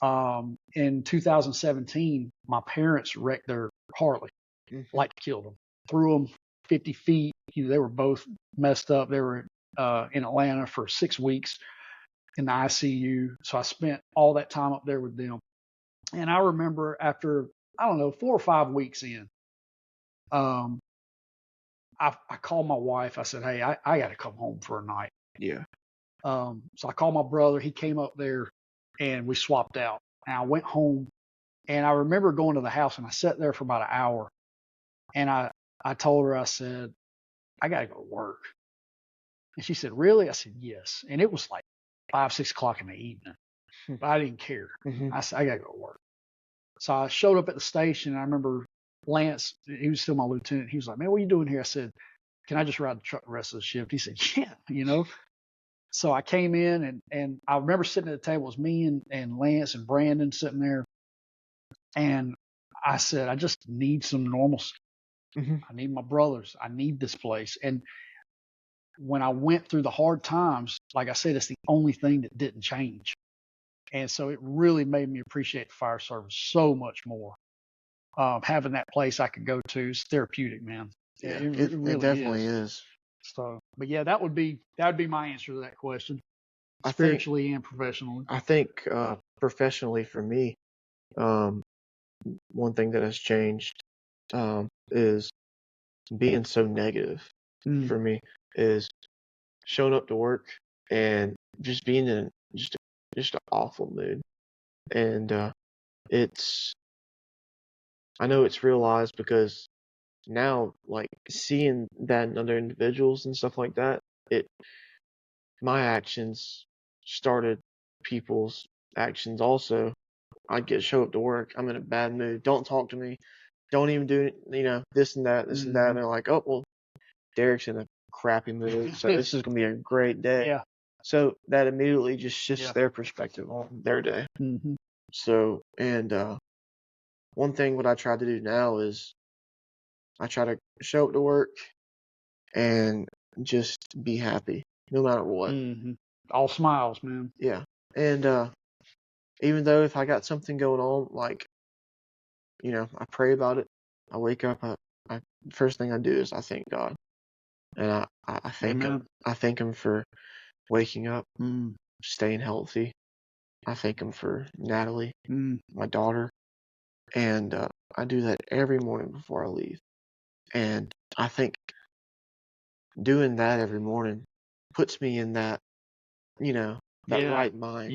In 2017, my parents wrecked their Harley, like killed them, threw them 50 feet. They were both messed up. They were in Atlanta for 6 weeks in the ICU. So I spent all that time up there with them. And I remember after, I don't know, 4 or 5 weeks in, um, I called my wife. I said, hey, I got to come home for a night. Yeah. So I called my brother. He came up there and we swapped out. And I went home and I remember going to the house and I sat there for about an hour. And I told her, I said, I got to go to work. And she said, really? I said, yes. And it was like 5, 6 o'clock in the evening, but I didn't care. I said, I got to go to work. So I showed up at the station. And I remember Lance, he was still my lieutenant. He was like, man, what are you doing here? I said, can I just ride the truck the rest of the shift? He said, yeah, So I came in and I remember sitting at the table. It was me and Lance and Brandon sitting there. And I said, I just need some normalcy. I need my brothers. I need this place. And when I went through the hard times, like I said, it's the only thing that didn't change. And so it really made me appreciate the fire service so much more. Having that place I could go to is therapeutic, man. Yeah, It really definitely is. So, but yeah, that would be my answer to that question, I think spiritually and professionally. I think professionally for me, one thing that has changed is being so negative for me is showing up to work and just being in just an awful mood. And I know it's realized because now, like, seeing that in other individuals and stuff like that, my actions started people's actions also. I'd show up to work, I'm in a bad mood, don't talk to me, don't even do this and that, and that. And they're like, oh, well, Derek's in a crappy mood, so this is going to be a great day. Yeah. So that immediately just shifts their perspective on their day. So, and one thing what I try to do now is I try to show up to work and just be happy, no matter what. All smiles, man. Yeah. And even though if I got something going on, like, I pray about it. I wake up, first thing I do is I thank God. And I thank him. I thank him for waking up, staying healthy. I thank him for Natalie, my daughter. And I do that every morning before I leave. And I think doing that every morning puts me in that, that right mind.